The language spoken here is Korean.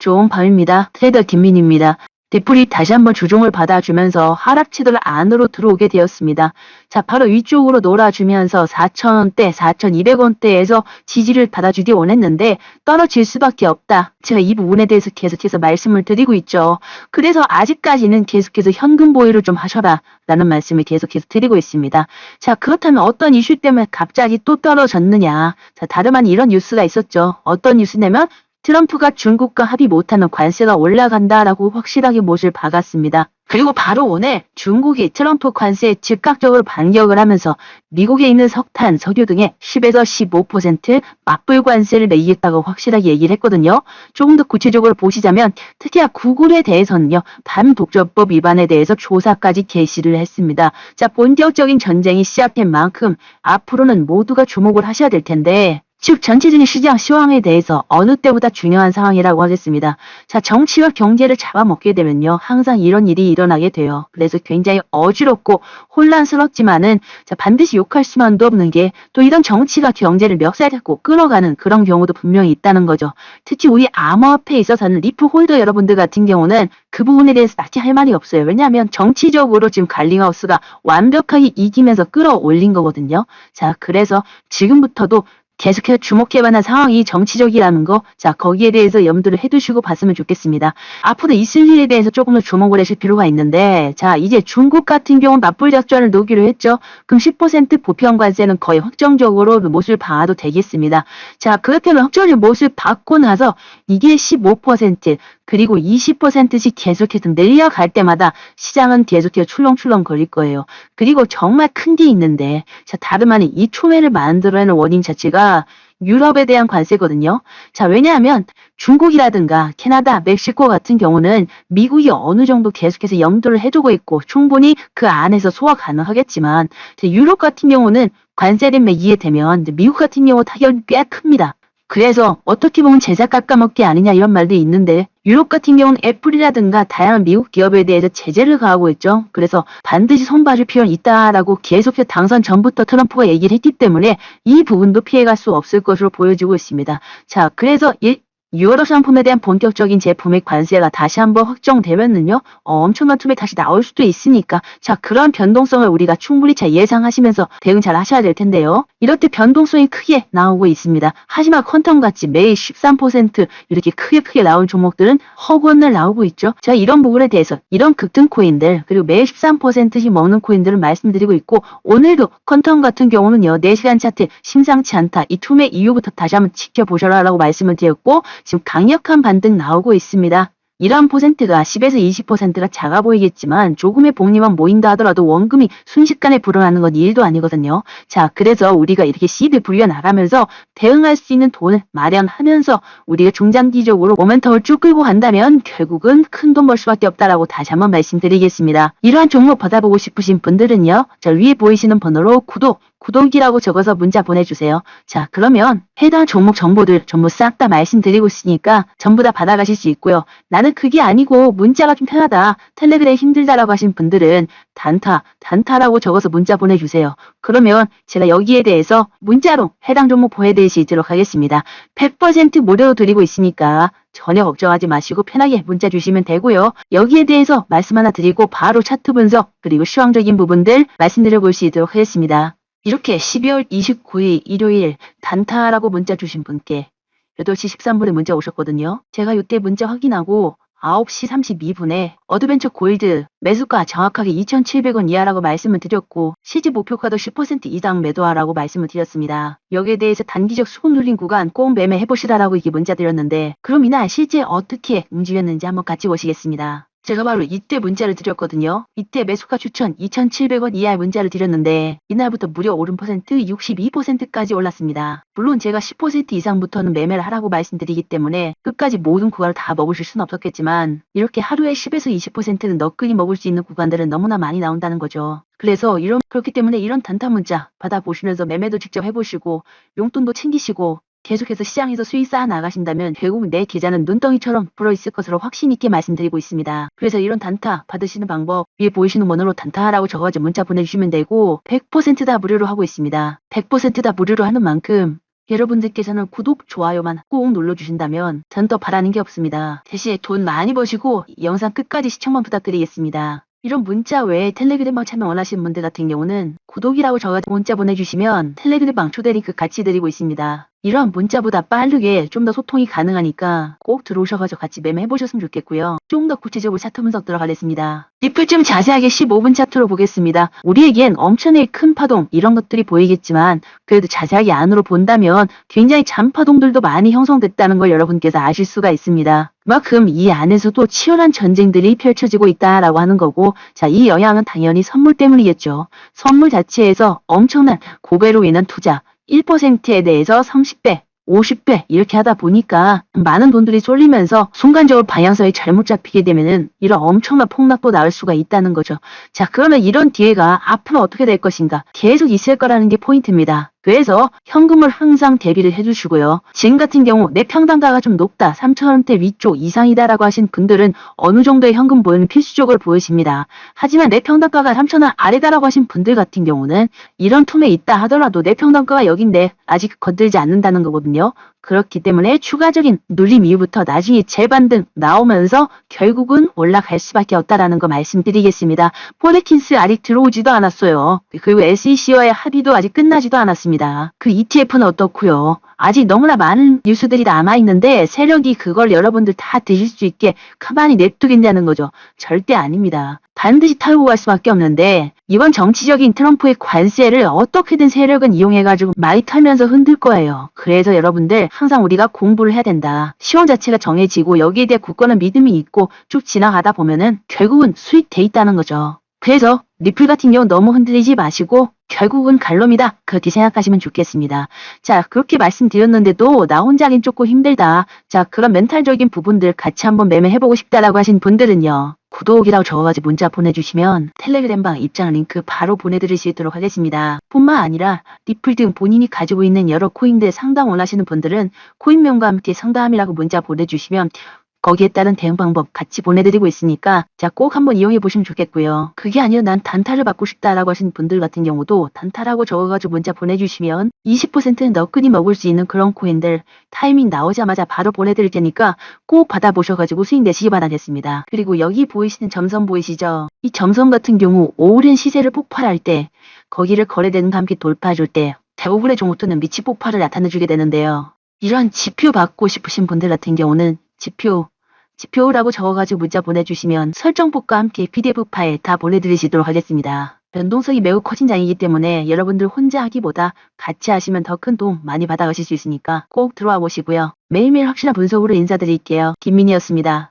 좋은 밤입니다. 트레이더 김민희입니다. 대풀이 다시 한번 주종을 받아주면서 하락치들 안으로 들어오게 되었습니다. 자, 바로 위쪽으로 놀아주면서 4,000원대, 4,200원대에서 지지를 받아주기 원했는데 떨어질 수밖에 없다. 제가 이 부분에 대해서 계속해서 말씀을 드리고 있죠. 그래서 아직까지는 계속해서 현금 보유를 좀 하셔라 라는 말씀을 계속해서 드리고 있습니다. 자, 그렇다면 어떤 이슈 때문에 갑자기 또 떨어졌느냐. 자, 다름 아닌 이런 뉴스가 있었죠. 어떤 뉴스냐면 트럼프가 중국과 합의 못하면 관세가 올라간다라고 확실하게 못을 박았습니다. 그리고 바로 오늘 중국이 트럼프 관세에 즉각적으로 반격을 하면서 미국에 있는 석탄, 석유 등에 10에서 15% 맞불 관세를 매기겠다고 확실하게 얘기를 했거든요. 조금 더 구체적으로 보시자면 특히나 구글에 대해서는요. 반독점법 위반에 대해서 조사까지 개시를 했습니다. 자, 본격적인 전쟁이 시작된 만큼 앞으로는 모두가 주목을 하셔야 될 텐데 즉 전체적인 시장 시황에 대해서 어느 때보다 중요한 상황이라고 하겠습니다. 자, 정치와 경제를 잡아먹게 되면요. 항상 이런 일이 일어나게 돼요. 그래서 굉장히 어지럽고 혼란스럽지만은 자, 반드시 욕할 수만도 없는 게 또 이런 정치가 경제를 멱살 잡고 끌어가는 그런 경우도 분명히 있다는 거죠. 특히 우리 암호화폐에 있어서는 리프 홀더 여러분들 같은 경우는 그 부분에 대해서 딱히 할 말이 없어요. 왜냐하면 정치적으로 지금 갈링하우스가 완벽하게 이기면서 끌어올린 거거든요. 자, 그래서 지금부터도 계속해서 주목해봐야 하는 상황이 정치적이라는 거, 자, 거기에 대해서 염두를 해두시고 봤으면 좋겠습니다. 앞으로 있을 일에 대해서 조금 더 주목을 하실 필요가 있는데, 자, 이제 중국 같은 경우는 맞불 작전을 놓기로 했죠. 그럼 10% 보편 관세는 거의 확정적으로 못을 박아도 되겠습니다. 자, 그렇다면 확정적인 못을 받고 나서 이게 15%, 그리고 20%씩 계속해서 내려갈 때마다 시장은 계속해서 출렁출렁 거릴 거예요. 그리고 정말 큰 게 있는데, 자, 다름 아닌 이 초매를 만들어내는 원인 자체가 유럽에 대한 관세거든요. 자, 왜냐하면 중국이라든가 캐나다, 멕시코 같은 경우는 미국이 어느 정도 계속해서 염두를 해두고 있고 충분히 그 안에서 소화 가능하겠지만 유럽 같은 경우는 관세를 매기게 되면 미국 같은 경우 타격이 꽤 큽니다. 그래서 어떻게 보면 제작 깎아먹기 아니냐 이런 말도 있는데 유럽 같은 경우는 애플이라든가 다양한 미국 기업에 대해서 제재를 가하고 있죠. 그래서 반드시 손봐줄 필요는 있다라고 계속해서 당선 전부터 트럼프가 얘기를 했기 때문에 이 부분도 피해갈 수 없을 것으로 보여지고 있습니다. 자, 그래서 유럽 상품에 대한 본격적인 제품의 관세가 다시 한번 확정되면은요, 엄청난 툼이 다시 나올 수도 있으니까, 자, 그런 변동성을 우리가 충분히 잘 예상하시면서 대응 잘 하셔야 될 텐데요. 이럴 때 변동성이 크게 나오고 있습니다. 하지만 퀀텀같이 매일 13% 이렇게 크게 나온 종목들은 허구한날 나오고 있죠. 자, 이런 부분에 대해서 이런 급등 코인들, 그리고 매일 13%씩 먹는 코인들을 말씀드리고 있고, 오늘도 퀀텀 같은 경우는요, 4시간 차트 심상치 않다. 이 툼의 이유부터 다시 한번 지켜보셔라라고 말씀을 드렸고, 지금 강력한 반등 나오고 있습니다. 이러한 퍼센트가 10에서 20%가 작아 보이겠지만 조금의 복리만 모인다 하더라도 원금이 순식간에 불어나는 건 일도 아니거든요. 자, 그래서 우리가 이렇게 시드 불려 나가면서 대응할 수 있는 돈을 마련하면서 우리가 중장기적으로 모멘텀을 쭉 끌고 간다면 결국은 큰 돈 벌 수밖에 없다라고 다시 한번 말씀드리겠습니다. 이러한 종목 받아보고 싶으신 분들은요. 자, 위에 보이시는 번호로 구독이라고 적어서 문자 보내주세요. 자, 그러면 해당 종목 정보들 전부 싹 다 말씀드리고 있으니까 전부 다 받아가실 수 있고요. 나는 그게 아니고 문자가 좀 편하다, 텔레그램 힘들다라고 하신 분들은 단타라고 적어서 문자 보내주세요. 그러면 제가 여기에 대해서 문자로 해당 종목 보여드리도록 하겠습니다. 100% 무료로 드리고 있으니까 전혀 걱정하지 마시고 편하게 문자 주시면 되고요. 여기에 대해서 말씀 하나 드리고 바로 차트 분석 그리고 시황적인 부분들 말씀드려 볼 수 있도록 하겠습니다. 이렇게 12월 29일 일요일 단타라고 문자 주신 분께 8시 13분에 문자 오셨거든요. 제가 이때 문자 확인하고 9시 32분에 어드벤처 골드 매수가 정확하게 2,700원 이하라고 말씀을 드렸고 실질 목표가도 10% 이상 매도하라고 말씀을 드렸습니다. 여기에 대해서 단기적 수급 눌린 구간 꼭 매매해보시라라고 이게 문자 드렸는데 그럼 이날 실제 어떻게 움직였는지 한번 같이 보시겠습니다. 제가 바로 이때 문자를 드렸거든요. 이때 매수가 추천 2,700원 이하의 문자를 드렸는데 이날부터 무려 오른 퍼센트 62%까지 올랐습니다. 물론 제가 10% 이상부터는 매매를 하라고 말씀드리기 때문에 끝까지 모든 구간을 다 먹으실 수는 없었겠지만 이렇게 하루에 10에서 20%는 너끈히 먹을 수 있는 구간들은 너무나 많이 나온다는 거죠. 그래서 그렇기 때문에 이런 단타 문자 받아보시면서 매매도 직접 해보시고 용돈도 챙기시고 계속해서 시장에서 수익 쌓아 나가신다면 결국 내 계좌는 눈덩이처럼 불어있을 것으로 확신 있게 말씀드리고 있습니다. 그래서 이런 단타 받으시는 방법 위에 보이시는 번호로 단타라고 적어서 문자 보내주시면 되고 100% 다 무료로 하고 있습니다. 100% 다 무료로 하는 만큼 여러분들께서는 구독, 좋아요만 꼭 눌러주신다면 전 더 바라는 게 없습니다. 대신 돈 많이 버시고 영상 끝까지 시청만 부탁드리겠습니다. 이런 문자 외에 텔레그램방 참여 원하시는 분들 같은 경우는 구독이라고 적어서 문자 보내주시면 텔레그램방 초대 링크 같이 드리고 있습니다. 이런 문자보다 빠르게 좀 더 소통이 가능하니까 꼭 들어오셔가지고 같이 매매해보셨으면 좋겠고요. 좀 더 구체적으로 차트 분석 들어가겠습니다. 리플 좀 자세하게 15분 차트로 보겠습니다. 우리에겐 엄청나게 큰 파동 이런 것들이 보이겠지만 그래도 자세하게 안으로 본다면 굉장히 잔파동들도 많이 형성됐다는 걸 여러분께서 아실 수가 있습니다. 그만큼 이 안에서도 치열한 전쟁들이 펼쳐지고 있다라고 하는 거고, 자, 이 영향은 당연히 선물 때문이겠죠. 선물 자체에서 엄청난 고배로 인한 투자 1%에 대해서 30배, 50배 이렇게 하다 보니까 많은 돈들이 쏠리면서 순간적으로 방향성이 잘못 잡히게 되면은 이런 엄청난 폭락도 나올 수가 있다는 거죠. 자, 그러면 이런 기회가 앞으로 어떻게 될 것인가? 계속 있을 거라는 게 포인트입니다. 그래서 현금을 항상 대비를 해주시고요. 지금 같은 경우 내 평단가가 좀 높다, 3,000원대 위쪽 이상이다라고 하신 분들은 어느 정도의 현금 보유는 필수적으로 보여집니다. 하지만 내 평단가가 3,000원 아래다라고 하신 분들 같은 경우는 이런 틈에 있다 하더라도 내 평단가가 여긴데 아직 건들지 않는다는 거거든요. 그렇기 때문에 추가적인 눌림 이후부터 나중에 재반등 나오면서 결국은 올라갈 수밖에 없다라는 거 말씀드리겠습니다. 포레킨스 아직 들어오지도 않았어요. 그리고 SEC와의 합의도 아직 끝나지도 않았습니다. 그 ETF는 어떻고요? 아직 너무나 많은 뉴스들이 남아있는데 세력이 그걸 여러분들 다 드실 수 있게 가만히 냅두겠냐는 거죠. 절대 아닙니다. 반드시 타고 갈 수밖에 없는데 이번 정치적인 트럼프의 관세를 어떻게든 세력은 이용해가지고 많이 털면서 흔들 거예요. 그래서 여러분들 항상 우리가 공부를 해야 된다. 시황 자체가 정해지고 여기에 대해 굳건한 믿음이 있고 쭉 지나가다 보면은 결국은 수익돼 있다는 거죠. 그래서 리플 같은 경우 너무 흔들리지 마시고 결국은 갈놈이다, 그렇게 생각하시면 좋겠습니다. 자, 그렇게 말씀드렸는데도 나 혼자 하긴 조금 힘들다. 자, 그런 멘탈적인 부분들 같이 한번 매매해보고 싶다라고 하신 분들은요, 구독이라고 적어가지고 문자 보내주시면 텔레그램방 입장 링크 바로 보내드릴 수 있도록 하겠습니다. 뿐만 아니라 리플 등 본인이 가지고 있는 여러 코인들 상담 원하시는 분들은 코인명과 함께 상담이라고 문자 보내주시면 거기에 따른 대응 방법 같이 보내드리고 있으니까 자, 꼭 한번 이용해 보시면 좋겠고요. 그게 아니라 난 단타를 받고 싶다라고 하신 분들 같은 경우도 단타라고 적어가지고 문자 보내주시면 20%는 너끈히 먹을 수 있는 그런 코인들 타이밍 나오자마자 바로 보내드릴 테니까 꼭 받아보셔가지고 수익 내시기 바라겠습니다. 그리고 여기 보이시는 점선 보이시죠? 이 점선 같은 경우 오랜 시세를 폭발할 때 거기를 거래되는 함께 돌파해줄 때 대부분의 종목들은 미치 폭발을 나타내주게 되는데요. 이런 지표 받고 싶으신 분들 같은 경우는 지표라고 적어가지고 문자 보내주시면 설정법과 함께 PDF 파일 다 보내드리도록 하겠습니다. 변동성이 매우 커진 장이기 때문에 여러분들 혼자 하기보다 같이 하시면 더 큰 도움 많이 받아가실 수 있으니까 꼭 들어와 보시고요. 매일매일 확실한 분석으로 인사드릴게요. 김민희였습니다.